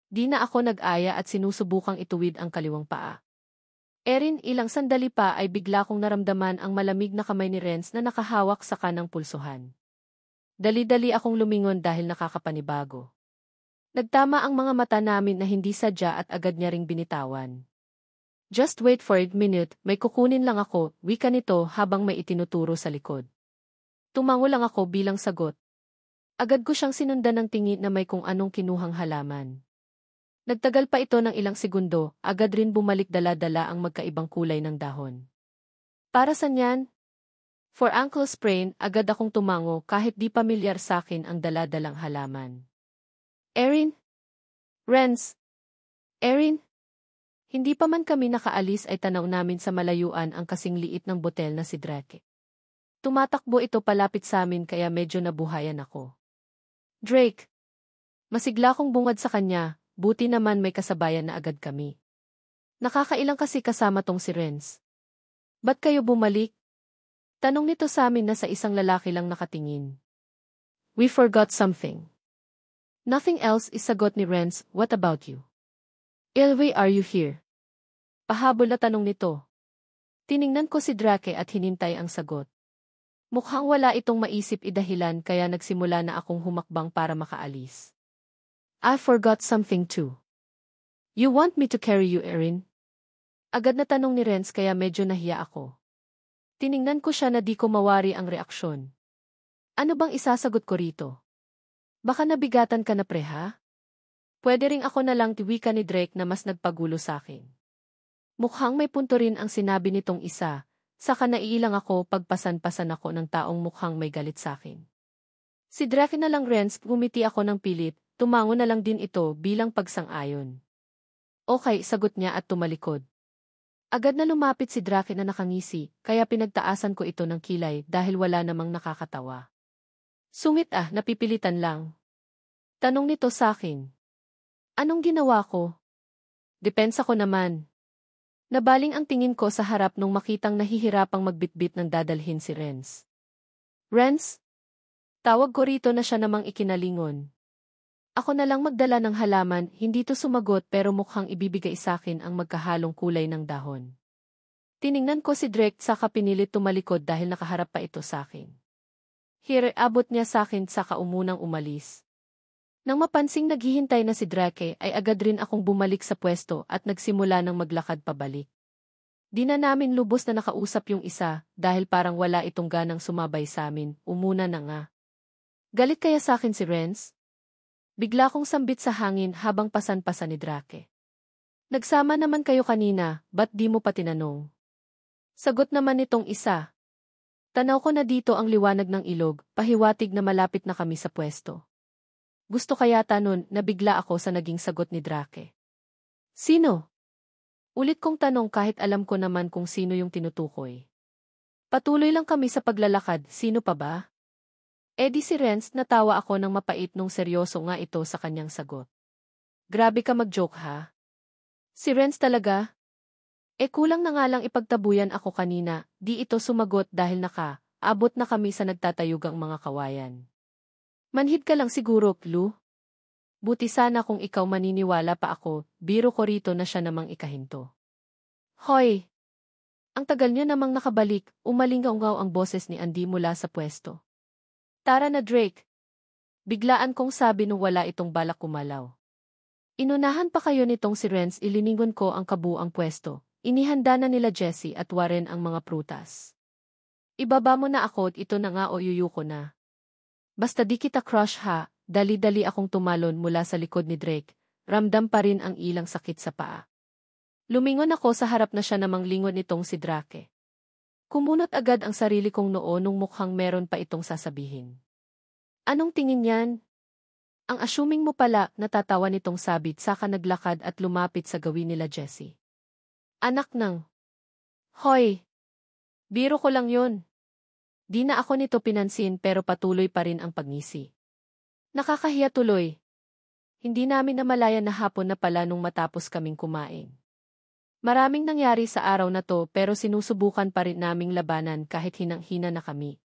Di na ako nag-aya at sinusubukang ituwid ang kaliwang paa. Erin, ilang sandali pa ay bigla kong naramdaman ang malamig na kamay ni Renz na nakahawak sa kanang pulsuhan. Dali-dali akong lumingon dahil nakakapanibago. Nagtama ang mga mata namin na hindi sadya at agad niya ring binitawan. Just wait for a minute, may kukunin lang ako, wika nito habang may itinuturo sa likod. Tumango lang ako bilang sagot. Agad ko siyang sinundan ng tingin na may kung anong kinuhang halaman. Nagtagal pa ito ng ilang segundo, agad rin bumalik dala-dala ang magkaibang kulay ng dahon. Para saan yan? For ankle sprain, agad akong tumango kahit di pamilyar sa akin ang dala-dalang halaman. Erin? Renz? Erin? Hindi pa man kami nakaalis ay tanaw namin sa malayuan ang kasing liit ng botel na si Drake. Tumatakbo ito palapit sa amin kaya medyo nabuhayan ako. Drake! Masigla kong bungad sa kanya, buti naman may kasabayan na agad kami. Nakakailang kasi kasama tong si Renz. Ba't kayo bumalik? Tanong nito sa amin na sa isang lalaki lang nakatingin. We forgot something. Nothing else, is sagot ni Renz. What about you? Why are you here? Pahabol na tanong nito. Tiningnan ko si Drake at hinintay ang sagot. Mukhang wala itong maisip idahilan kaya nagsimula na akong humakbang para makaalis. I forgot something too. You want me to carry you, Erin? Agad na tanong ni Renz kaya medyo nahiya ako. Tiningnan ko siya na di ko mawari ang reaksyon. Ano bang isasagot ko rito? Baka nabigatan ka na, pre, ha? Pwede ring ako na lang tiwika ni Drake na mas nagpagulo sa akin. Mukhang may punto rin ang sinabi nitong isa, saka naiilang ako pagpasan-pasan ako ng taong mukhang may galit sa akin. Si Drake na lang, Renz, gumiti ako ng pilit, tumango na lang din ito bilang pagsang-ayon. Okay, sagot niya at tumalikod. Agad na lumapit si Drake na nakangisi, kaya pinagtaasan ko ito ng kilay dahil wala namang nakakatawa. Sungit napipilitan lang. Tanong nito sa akin. Anong ginawa ko? Depensa ko naman. Nabaling ang tingin ko sa harap nung makitang nahihirapang magbitbit ng dadalhin si Renz. Renz? Tawag ko rito na siya namang ikinalingon. Ako na lang magdala ng halaman, hindi to sumagot pero mukhang ibibigay sa akin ang magkahalong kulay ng dahon. Tiningnan ko si Drake saka pinilit tumalikod dahil nakaharap pa ito sa akin. Here, abot niya sa akin saka umunang umalis. Nang mapansing naghihintay na si Drake ay agad rin akong bumalik sa pwesto at nagsimula ng maglakad pabalik. Di na namin lubos na nakausap yung isa dahil parang wala itong ganang sumabay sa amin, umuna na nga. Galit kaya sa akin si Renz? Bigla kong sambit sa hangin habang pasan-pasan ni Drake. Nagsama naman kayo kanina, ba't di mo pa tinanong? Sagot naman nitong isa. Tanaw ko na dito ang liwanag ng ilog, pahiwatig na malapit na kami sa pwesto. Gusto kaya nun na bigla ako sa naging sagot ni Drake. Sino? Ulit kong tanong kahit alam ko naman kung sino yung tinutukoy. Patuloy lang kami sa paglalakad, sino pa ba? Di si Renz, natawa ako ng mapait nung seryoso nga ito sa kanyang sagot. Grabe ka mag-joke ha? Si Renz talaga? Kulang na nga lang ipagtabuyan ako kanina, di ito sumagot dahil abot na kami sa nagtatayugang mga kawayan. Manhid ka lang siguro, Lu? Buti sana kung ikaw maniniwala pa ako, biro ko rito na siya namang ikahinto. Hoy! Ang tagal niyo namang nakabalik, umalingaw-ngaw ang boses ni Andy mula sa pwesto. Tara na Drake. Biglaan kong sabi nung wala itong balak kumalaw. Inunahan pa kayo nitong si Renz, iliningon ko ang kabuang pwesto. Inihanda na nila Jessie at Warren ang mga prutas. Ibaba mo na ako at ito na nga o yuyuko na. Basta di kita crush ha, dali-dali akong tumalon mula sa likod ni Drake, ramdam pa rin ang ilang sakit sa paa. Lumingon ako sa harap na siya namang lingon nitong si Drake. Kumunot agad ang sarili kong noo nung mukhang meron pa itong sasabihin. Anong tingin yan? Ang assuming mo pala, natatawa nitong sabit saka naglakad at lumapit sa gawin nila Jessie. Anak ng... Hoy! Biro ko lang yun. Di na ako nito pinansin pero patuloy pa rin ang pagngisi. Nakakahiya tuloy. Hindi namin namalayan na hapon na pala nung matapos kaming kumain. Maraming nangyari sa araw na to pero sinusubukan pa rin naming labanan kahit hinang-hina na kami.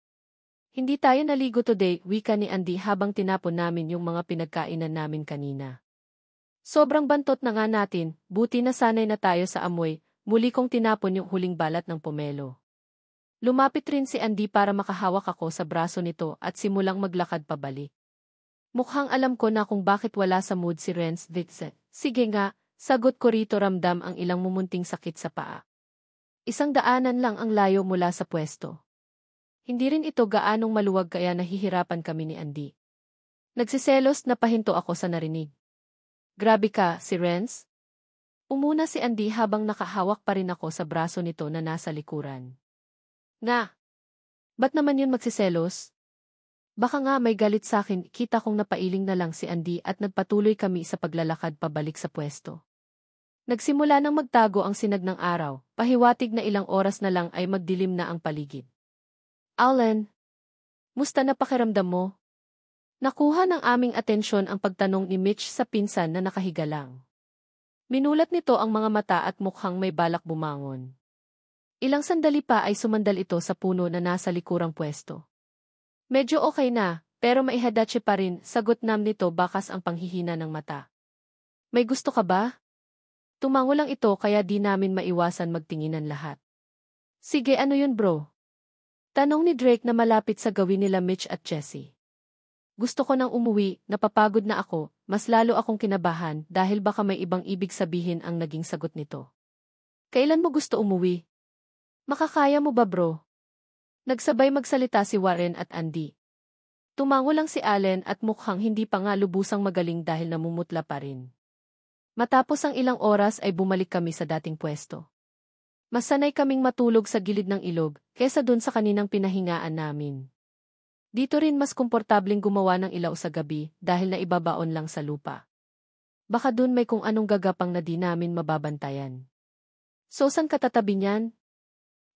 Hindi tayo naligo today, wika ni Andy habang tinapon namin yung mga pinagkainan namin kanina. Sobrang bantot na nga natin, buti na sanay na tayo sa amoy, muli kong tinapon yung huling balat ng pomelo. Lumapit rin si Andy para makahawak ako sa braso nito at simulang maglakad pabalik. Mukhang alam ko na kung bakit wala sa mood si Renz Vitze. Sige nga. Sagot ko rito ramdam ang ilang mumunting sakit sa paa. 100 lang ang layo mula sa pwesto. Hindi rin ito gaanong maluwag kaya nahihirapan kami ni Andy. Nagsiselos na pahinto ako sa narinig. Grabe ka, si Renz? Umuna si Andy habang nakahawak pa rin ako sa braso nito na nasa likuran. Nga! Ba't naman yun magsiselos? Baka nga may galit sa akin, kita kong napailing na lang si Andy at nagpatuloy kami sa paglalakad pabalik sa pwesto. Nagsimula nang magtago ang sinag ng araw, pahiwatig na ilang oras na lang ay magdilim na ang paligid. Allen, musta na pakiramdam mo? Nakuha ng aming atensyon ang pagtanong ni Mitch sa pinsan na nakahiga lang. Minulat nito ang mga mata at mukhang may balak bumangon. Ilang sandali pa ay sumandal ito sa puno na nasa likurang pwesto. Medyo okay na, pero maihadatse pa rin, sagot nam nito bakas ang panghihina ng mata. May gusto ka ba? Tumango lang ito kaya di namin maiwasan magtinginan lahat. Sige ano yun bro? Tanong ni Drake na malapit sa gawin nila Mitch at Jessie. Gusto ko nang umuwi, napapagod na ako, mas lalo akong kinabahan dahil baka may ibang ibig sabihin ang naging sagot nito. Kailan mo gusto umuwi? Makakaya mo ba bro? Nagsabay magsalita si Warren at Andy. Tumango lang si Allen at mukhang hindi pa nga lubusang magaling dahil namumutla pa rin. Matapos ang ilang oras ay bumalik kami sa dating pwesto. Mas sanay kaming matulog sa gilid ng ilog kesa dun sa kaninang pinahingaan namin. Dito rin mas komportableng gumawa ng ilaw sa gabi dahil naibabaon lang sa lupa. Baka dun may kung anong gagapang na di namin mababantayan. So saan ka tatabi niyan?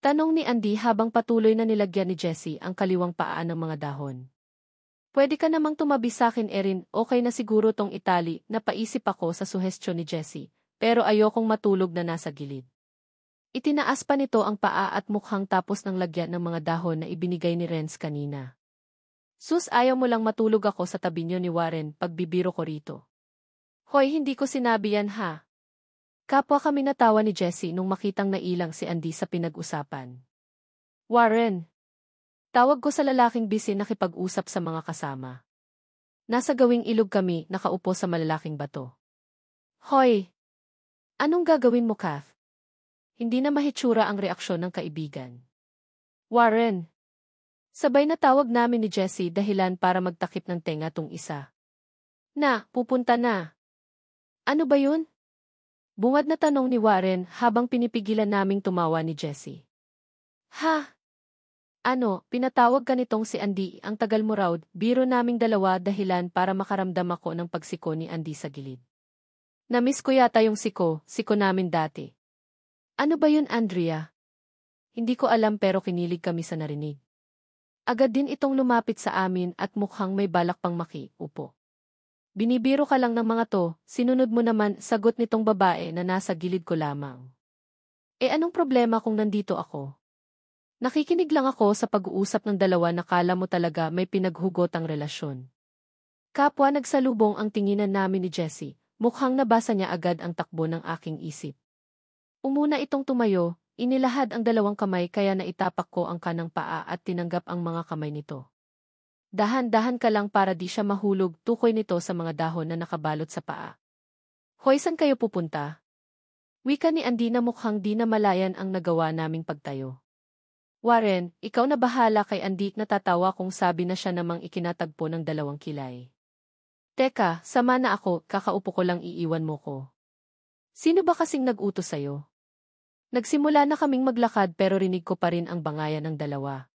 Tanong ni Andy habang patuloy na nilagyan ni Jessie ang kaliwang paa ng mga dahon. Pwede ka namang tumabi sa'kin Erin, okay na siguro tong itali, napaisip ako sa suhestyon ni Jessie, pero ayokong matulog na nasa gilid. Itinaas pa nito ang paa at mukhang tapos ng lagyan ng mga dahon na ibinigay ni Renz kanina. Sus, ayaw mo lang matulog ako sa tabi niyo ni Warren, pagbibiro ko rito. Hoy, hindi ko sinabi yan ha. Kapwa kami natawa ni Jessie nung makitang nailang si Andy sa pinag-usapan. Warren. Tawag ko sa lalaking busy nakipag-usap sa mga kasama. Nasa gawing ilog kami, nakaupo sa malalaking bato. Hoy! Anong gagawin mo, Kath? Hindi na mahitsura ang reaksyon ng kaibigan. Warren! Sabay na tawag namin ni Jessie dahilan para magtakip ng tenga tong isa. Na, pupunta na. Ano ba yun? Bungad na tanong ni Warren habang pinipigilan naming tumawa ni Jessie. Ha? Ano, pinatawag ka nitong si Andy, ang tagal mo raw, biro naming dalawa dahilan para makaramdam ako ng pagsiko ni Andy sa gilid. Namiss ko yata yung siko namin dati. Ano ba yun, Andrea? Hindi ko alam pero kinilig kami sa narinig. Agad din itong lumapit sa amin at mukhang may balak pang upo. Binibiro ka lang ng mga to, sinunod mo naman, sagot nitong babae na nasa gilid ko lamang. Anong problema kung nandito ako? Nakikinig lang ako sa pag-uusap ng dalawa na kala mo talaga may pinaghugotang relasyon. Kapwa nagsalubong ang tinginan namin ni Jessie, mukhang nabasa niya agad ang takbo ng aking isip. Umuna itong tumayo, inilahad ang dalawang kamay kaya naitapak ko ang kanang paa at tinanggap ang mga kamay nito. Dahan-dahan ka lang para di siya mahulog, tukoy nito sa mga dahon na nakabalot sa paa. Hoy, saan kayo pupunta? Wika ni Andy na mukhang di na malayan ang nagawa naming pagtayo. Warren, ikaw na bahala kay Andy, natatawa kung sabi na siya namang ikinatagpo ng dalawang kilay. Teka, sama na ako, kakaupo ko lang iiwan mo ko. Sino ba kasing nag-utos sa'yo? Nagsimula na kaming maglakad pero rinig ko pa rin ang bangayan ng dalawa.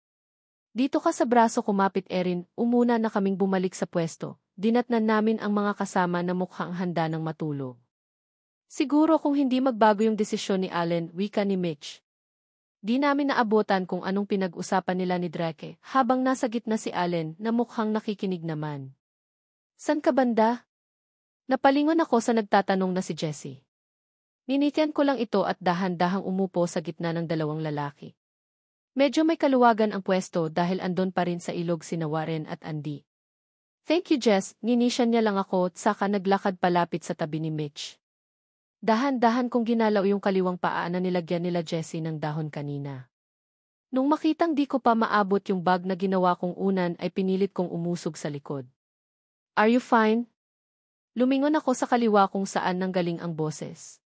Dito ka sa braso kumapit Erin, umuna na kaming bumalik sa pwesto, dinatnan namin ang mga kasama na mukhang handa ng matulog. Siguro kung hindi magbago yung desisyon ni Allen, wika ni Mitch. Di namin naabotan kung anong pinag-usapan nila ni Drake, habang nasa gitna si Allen na mukhang nakikinig naman. San ka banda? Napalingon ako sa nagtatanong na si Jessie. Ninitian ko lang ito at dahan-dahang umupo sa gitna ng dalawang lalaki. Medyo may kaluwagan ang pwesto dahil andon pa rin sa ilog sina Warren at Andy. Thank you Jess, ninisyan niya lang ako at saka naglakad palapit sa tabi ni Mitch. Dahan-dahan kong ginalaw yung kaliwang paa na nilagyan nila Jessie ng dahon kanina. Nung makitang di ko pa maabot yung bag na ginawa kong unan ay pinilit kong umusog sa likod. Are you fine? Lumingon ako sa kaliwa kung saan nanggaling ang boses.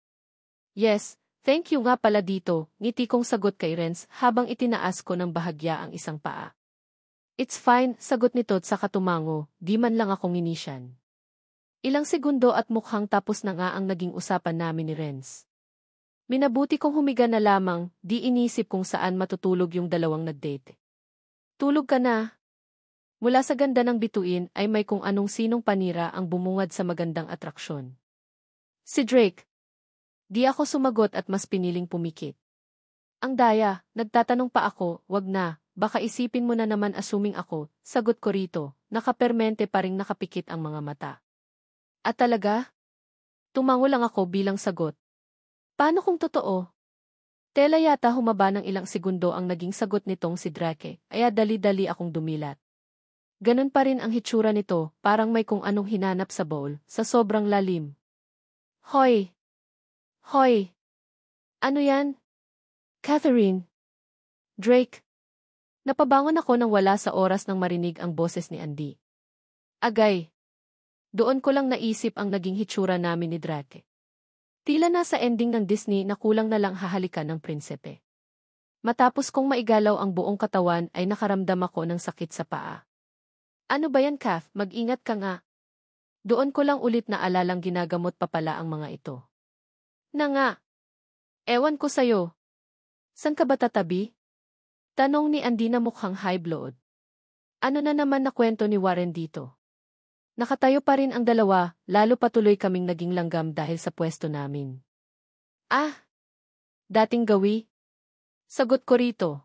Yes. Thank you nga pala dito, ngiti kong sagot kay Renz habang itinaas ko ng bahagya ang isang paa. It's fine, sagot nito at saka tumango, di man lang akong inisyan. Ilang segundo at mukhang tapos na nga ang naging usapan namin ni Renz. Minabuti kong humiga na lamang, di inisip kung saan matutulog yung dalawang nag-date. Tulog ka na. Mula sa ganda ng bituin ay may kung anong sinong panira ang bumungad sa magandang atraksyon. Si Drake. Di ako sumagot at mas piniling pumikit. Ang daya, nagtatanong pa ako, wag na, baka isipin mo na naman assuming ako, sagot ko rito, nakapermente pa ring nakapikit ang mga mata. At talaga? Tumango lang ako bilang sagot. Paano kung totoo? Tela yata humaba ng ilang segundo ang naging sagot nitong si Drake, kaya dali-dali akong dumilat. Ganun pa rin ang hitsura nito, parang may kung anong hinanap sa bowl, sa sobrang lalim. Hoy! Hoy! Ano yan? Catherine! Drake! Napabangon ako nang wala sa oras nang marinig ang boses ni Andy. Agay! Doon ko lang naisip ang naging hitsura namin ni Drake. Tila nasa ending ng Disney na kulang na lang hahalikan ng prinsipe. Matapos kong maigalaw ang buong katawan ay nakaramdam ako ng sakit sa paa. Ano ba yan, Kath? Mag-ingat ka nga. Doon ko lang ulit na alalang ginagamot pa pala ang mga ito. Na nga. Ewan ko sa'yo. San ka ba tatabi? Tanong ni Andy na mukhang high blood. Ano na naman na kwento ni Warren dito? Nakatayo pa rin ang dalawa, lalo patuloy kaming naging langgam dahil sa pwesto namin. Ah! Dating gawi? Sagot ko rito.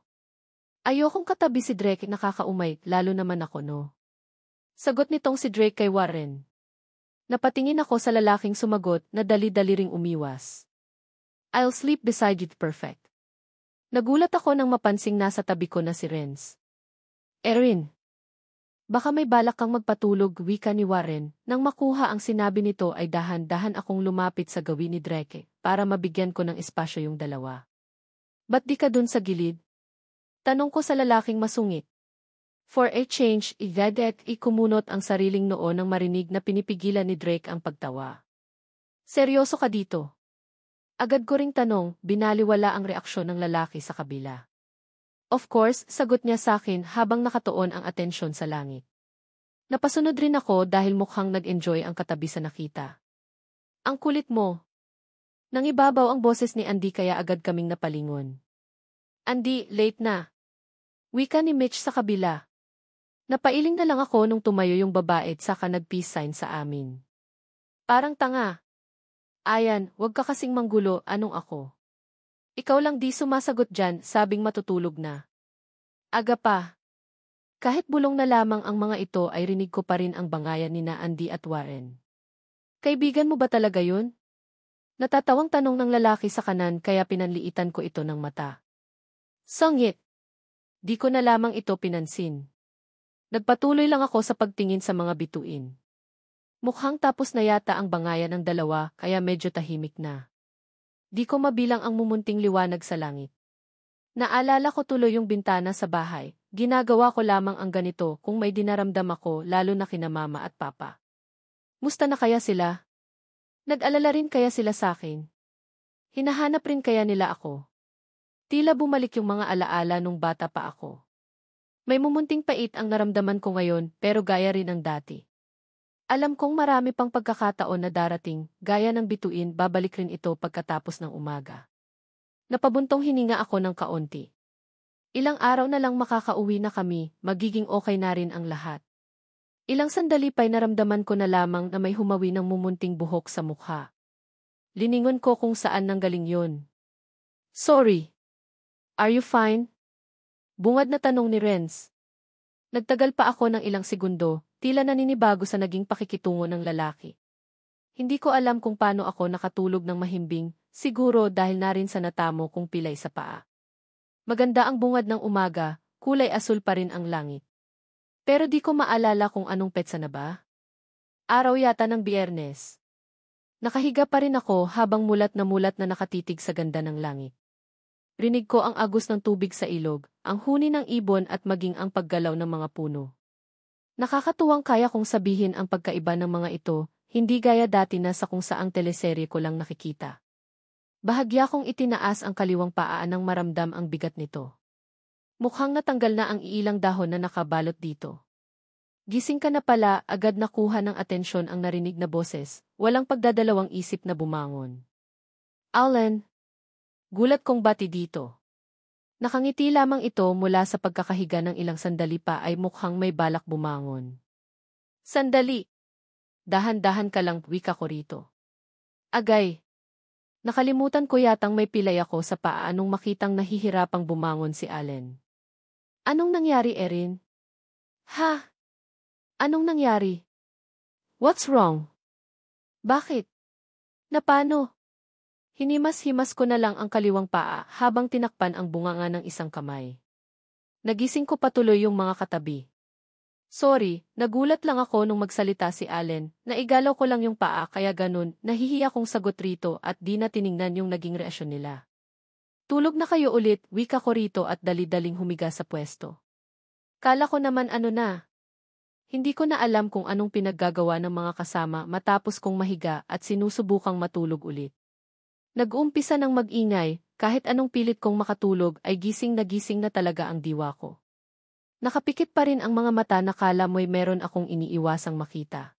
Ayokong katabi si Drake nakakaumay, lalo naman ako no. Sagot nitong si Drake kay Warren. Napatingin ako sa lalaking sumagot na dali-dali ring umiwas. I'll sleep beside you perfect. Nagulat ako nang mapansing nasa tabi ko na si Renz. Erin. Baka may balak kang magpatulog, wika ni Warren. Nang makuha ang sinabi nito ay dahan-dahan akong lumapit sa gawi ni Drake para mabigyan ko ng espasyo yung dalawa. Ba't di ka dun sa gilid? Tanong ko sa lalaking masungit. For a change, Ivedet ikumunot ang sariling noo nang marinig na pinipigilan ni Drake ang pagtawa. Seryoso ka dito? Agad ko ring tanong, binaliwala ang reaksyon ng lalaki sa kabila. Of course, sagot niya sa akin habang nakatuon ang atensyon sa langit. Napasunod rin ako dahil mukhang nag-enjoy ang katabi sa nakita. Ang kulit mo. Nangibabaw ang boses ni Andy kaya agad kaming napalingon. Andy, late na. Wika ni Mitch sa kabila. Napailing na lang ako nung tumayo yung babae at saka nag-peace sign sa amin. Parang tanga. Ayan, wag ka kasing manggulo, anong ako? Ikaw lang di sumasagot dyan, sabing matutulog na. Aga pa. Kahit bulong na lamang ang mga ito ay rinig ko pa rin ang bangayan ni na Andy at Warren. Kaibigan mo ba talaga yun? Natatawang tanong ng lalaki sa kanan kaya pinanliitan ko ito ng mata. Sangit. Di ko na lamang ito pinansin. Nagpatuloy lang ako sa pagtingin sa mga bituin. Mukhang tapos na yata ang bangayan ng dalawa kaya medyo tahimik na. Di ko mabilang ang mumunting liwanag sa langit. Naalala ko tuloy yung bintana sa bahay. Ginagawa ko lamang ang ganito kung may dinaramdam ako lalo na kina mama at papa. Musta na kaya sila? Nag-alala rin kaya sila sa akin? Hinahanap rin kaya nila ako? Tila bumalik yung mga alaala nung bata pa ako. May mumunting pait ang naramdaman ko ngayon pero gaya rin ang dati. Alam kong marami pang pagkakataon na darating, gaya ng bituin babalik rin ito pagkatapos ng umaga. Napabuntong hininga ako ng kaunti. Ilang araw na lang makakauwi na kami, magiging okay na rin ang lahat. Ilang sandali pa'y naramdaman ko na lamang na may humawi ng mumunting buhok sa mukha. Liningon ko kung saan nanggaling yun. Sorry. Are you fine? Bungad na tanong ni Renz. Nagtagal pa ako ng ilang segundo, tila naninibago sa naging pakikitungo ng lalaki. Hindi ko alam kung paano ako nakatulog ng mahimbing, siguro dahil na rin sa natamo kong pilay sa paa. Maganda ang bungad ng umaga, kulay asul pa rin ang langit. Pero di ko maalala kung anong petsa na ba. Araw yata ng Biyernes. Nakahiga pa rin ako habang mulat na nakatitig sa ganda ng langit. Rinig ko ang agos ng tubig sa ilog, ang huni ng ibon at maging ang paggalaw ng mga puno. Nakakatuwang kaya kong sabihin ang pagkaiba ng mga ito, hindi gaya dati na sa kung saang teleserye ko lang nakikita. Bahagya kong itinaas ang kaliwang paa nang maramdam ang bigat nito. Mukhang natanggal na ang iilang dahon na nakabalot dito. Gising ka na pala, agad nakuha ng atensyon ang narinig na boses, walang pagdadalawang isip na bumangon. Allen! Gulat kong bati dito. Nakangiti lamang ito mula sa pagkakahiga ng ilang sandali pa ay mukhang may balak bumangon. Sandali! Dahan-dahan ka lang, wika ko rito. Agay! Nakalimutan ko yatang may pilay ako sa paa nung makitang nahihirapang bumangon si Allen. Anong nangyari, Erin? Ha? Anong nangyari? What's wrong? Bakit? Napano? Hinimas-himas ko na lang ang kaliwang paa habang tinakpan ang bunganga ng isang kamay. Nagising ko patuloy yung mga katabi. Sorry, nagulat lang ako nung magsalita si Allen, naigalaw ko lang yung paa kaya ganun, nahihiya kong sagot rito at di na tiningnan yung naging reaksyon nila. Tulog na kayo ulit, wika ko rito at dali-daling humiga sa pwesto. Kala ko naman ano na. Hindi ko na alam kung anong pinaggagawa ng mga kasama matapos kong mahiga at sinusubukang matulog ulit. Nag-uumpisa ng mag-ingay, kahit anong pilit kong makatulog ay gising na talaga ang diwa ko. Nakapikit pa rin ang mga mata na kala mo'y meron akong iniiwasang makita.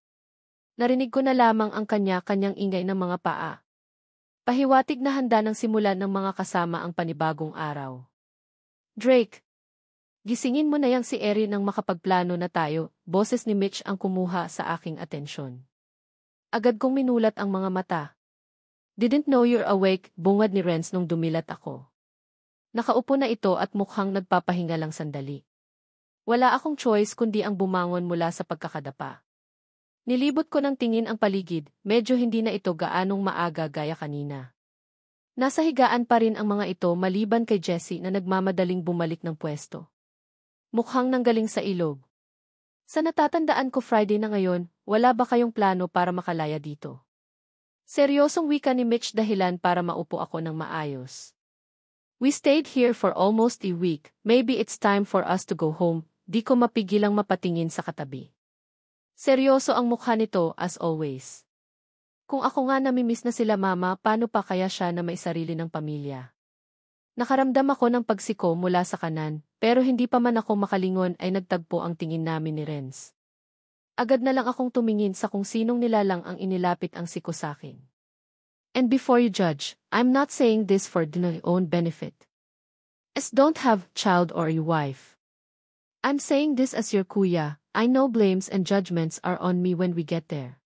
Narinig ko na lamang ang kanya-kanyang ingay ng mga paa. Pahiwatig na handa ng simulan ng mga kasama ang panibagong araw. Drake! Gisingin mo na yang si Erin nang makapagplano na tayo, boses ni Mitch ang kumuha sa aking atensyon. Agad kong minulat ang mga mata. Didn't know you're awake, bungad ni Renz nung dumilat ako. Nakaupo na ito at mukhang nagpapahinga lang sandali. Wala akong choice kundi ang bumangon mula sa pagkakadapa. Nilibot ko ng tingin ang paligid, medyo hindi na ito gaanong maaga gaya kanina. Nasa higaan pa rin ang mga ito maliban kay Jessie na nagmamadaling bumalik ng pwesto. Mukhang nanggaling sa ilog. Sa natatandaan ko Friday na ngayon, wala ba kayong plano para makalaya dito? Seryosong wika ni Mitch dahilan para maupo ako ng maayos. We stayed here for almost a week, maybe it's time for us to go home, di ko mapigilang mapatingin sa katabi. Seryoso ang mukha nito as always. Kung ako nga namimiss na sila mama, paano pa kaya siya na may sarili ng pamilya? Nakaramdam ako ng pagsiko mula sa kanan, pero hindi pa man ako makalingon ay nagtagpo ang tingin namin ni Renz. Agad na lang akong tumingin sa kung sinong nilalang ang inilapit ang siko sa akin. And before you judge, I'm not saying this for my own benefit. As don't have child or a wife. I'm saying this as your kuya, I know blames and judgments are on me when we get there.